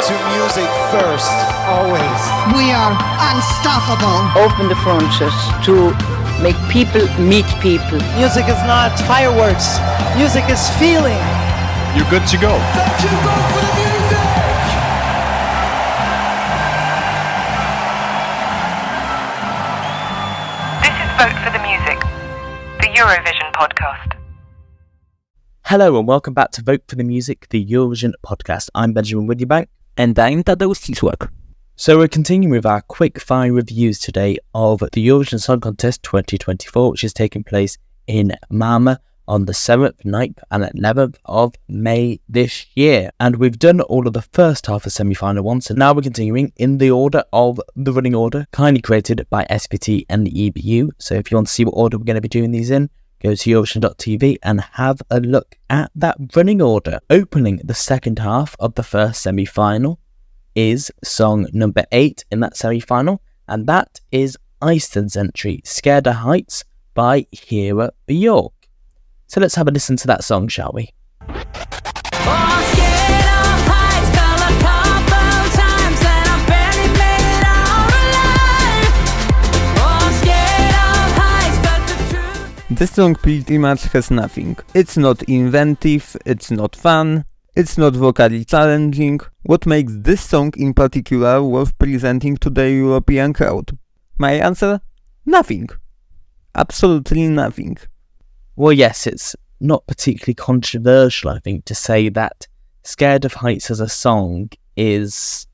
to music first, always. We are unstoppable. Open the frontiers to make people meet people. Music is not fireworks. Music is feeling. You're good to go. Thank you, vote for the music! This is Vote for the Music, the Eurovision podcast. Hello and welcome back to Vote for the Music, the Eurovision podcast. I'm Benjamin Tadeusz. And I'm Tadeusz. So we're continuing with our quick-fire reviews today of the Eurovision Song Contest 2024, which is taking place in Malmö on the 7th, 9th and 11th of May this year. And we've done all of the first half of semi-final one, so now we're continuing in the order of the running order, kindly created by SVT and the EBU. So if you want to see what order we're going to be doing these in, go to Eurovision.tv and have a look at that running order. Opening the second half of the first semi-final is song number 8 in that semi-final, and that is Iceland's entry, Scared of Heights by Hera Björk. So let's have a listen to that song, shall we? This song pretty much has nothing. It's not inventive, it's not fun, it's not vocally challenging. What makes this song in particular worth presenting to the European crowd? My answer? Nothing. Absolutely nothing. Well, yes, it's not particularly controversial, I think, to say that Scared of Heights as a song is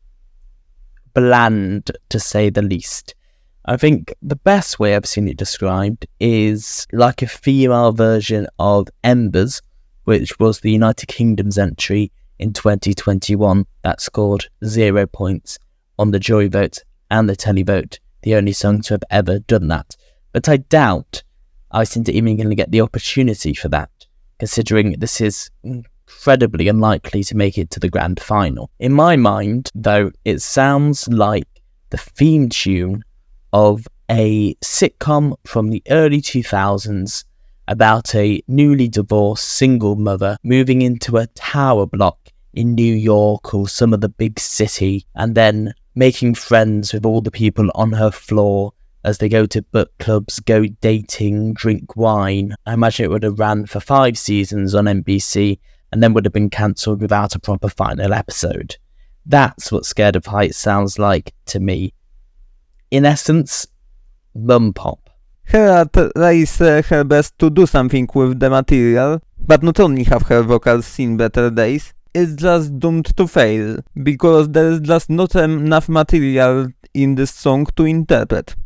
bland, to say the least. I think the best way I've seen it described is like a female version of Embers, which was the United Kingdom's entry in 2021 that scored 0 points on the jury vote and the televote, the only song to have ever done that. But I doubt Iceland are even going to get the opportunity for that, considering this is incredibly unlikely to make it to the grand final. In my mind, though, it sounds like the theme tune of a sitcom from the early 2000s about a newly divorced single mother moving into a tower block in New York or some other big city, and then making friends with all the people on her floor as they go to book clubs, go dating, drink wine. I imagine it would have ran for 5 seasons on NBC and then would have been cancelled without a proper final episode. That's what Scared of Heights sounds like to me. In essence, bum pop. Hera tries her best to do something with the material, but not only have her vocals seen better days, it's just doomed to fail, because there is just not enough material in this song to interpret.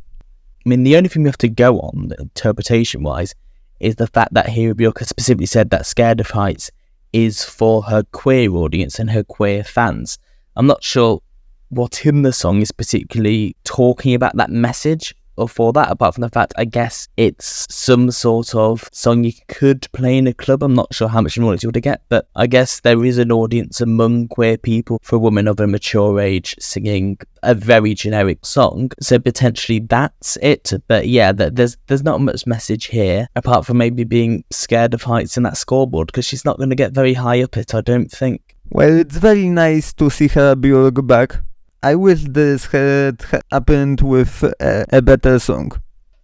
I mean, the only thing we have to go on, interpretation-wise, is the fact that Hera Björk has specifically said that Scared of Heights is for her queer audience and her queer fans. I'm not sure what in the song is particularly talking about that message or for that, apart from the fact, I guess, it's some sort of song you could play in a club. I'm not sure how much knowledge you would get, but I guess there is an audience among queer people for a woman of a mature age singing a very generic song, so potentially that's it. But yeah, there's not much message here, apart from maybe being scared of heights in that scoreboard, because she's not going to get very high up it, I don't think. Well, it's very nice to see Hera Björk back. I wish this had happened with a better song.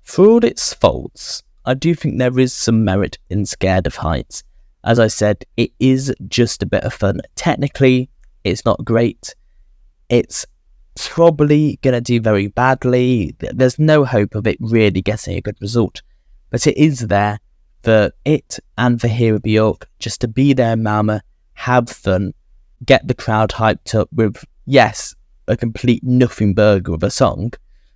For all its faults, I do think there is some merit in Scared of Heights. As I said, it is just a bit of fun. Technically, it's not great. It's probably going to do very badly. There's no hope of it really getting a good result. But it is there for it and for Hera Björk just to be there in Malmö, have fun, get the crowd hyped up with, yes, a complete nothing burger of a song.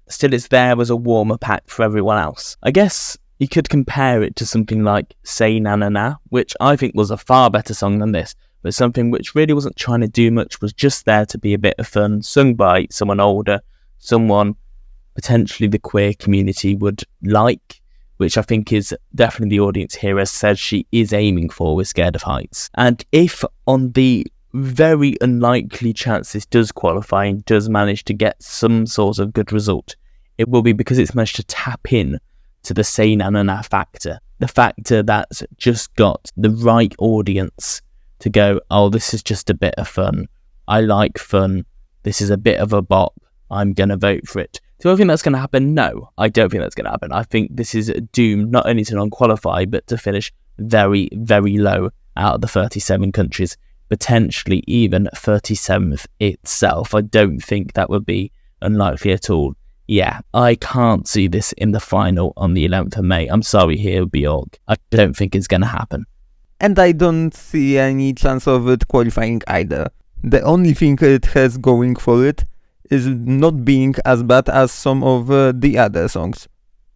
Still, it's there as a warm-up act for everyone else. I guess you could compare it to something like Say Na Na Na, which I think was a far better song than this, but something which really wasn't trying to do much, was just there to be a bit of fun, sung by someone older, someone potentially the queer community would like, which I think is definitely the audience here has said she is aiming for with Scared of Heights. And if on the very unlikely chance this does qualify and does manage to get some sort of good result, it will be because it's managed to tap in to the Say Na Na Na factor. The factor that's just got the right audience to go, oh, this is just a bit of fun. I like fun, this is a bit of a bop, I'm going to vote for it. Do I think that's going to happen? No, I don't think that's going to happen. I think this is doomed not only to non-qualify, but to finish very, very low out of the 37 countries, potentially even 37th itself. I don't think that would be unlikely at all. Yeah, I can't see this in the final on the 11th of May. I'm sorry, Hera Björk. I don't think it's going to happen. And I don't see any chance of it qualifying either. The only thing it has going for it is not being as bad as some of the other songs.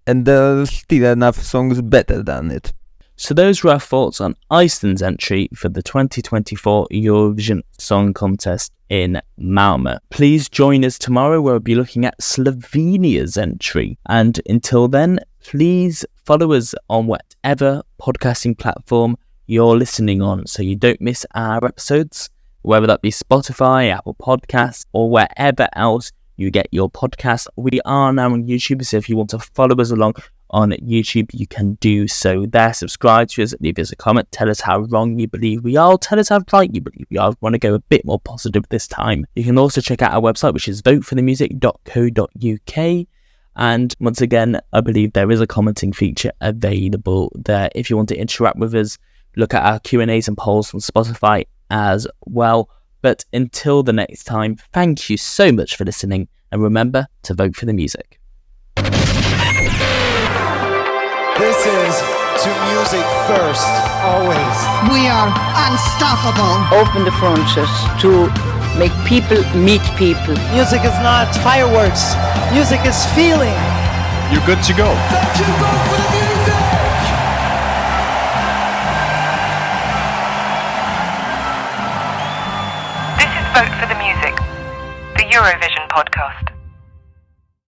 And there are still enough songs better than it. So those were our thoughts on Iceland's entry for the 2024 Eurovision Song Contest in Malmö. Please join us tomorrow where we'll be looking at Slovenia's entry. And until then, please follow us on whatever podcasting platform you're listening on so you don't miss our episodes, whether that be Spotify, Apple Podcasts, or wherever else you get your podcasts. We are now on YouTube, so if you want to follow us along on YouTube, you can do so there. Subscribe to us, leave us a comment, tell us how wrong you believe we are, tell us how right you believe we are. I want to go a bit more positive this time. You can also check out our website, which is voteforthemusic.co.uk. And once again, I believe there is a commenting feature available there if you want to interact with us. Look at our Q&As and polls from Spotify as well. But until the next time, thank you so much for listening, and remember to vote for the music. This is to music first, always. We are unstoppable. Open the frontiers to make people meet people. Music is not fireworks. Music is feeling. You're good to go. Thank you, vote for the music! This is Vote for the Music, the Eurovision podcast.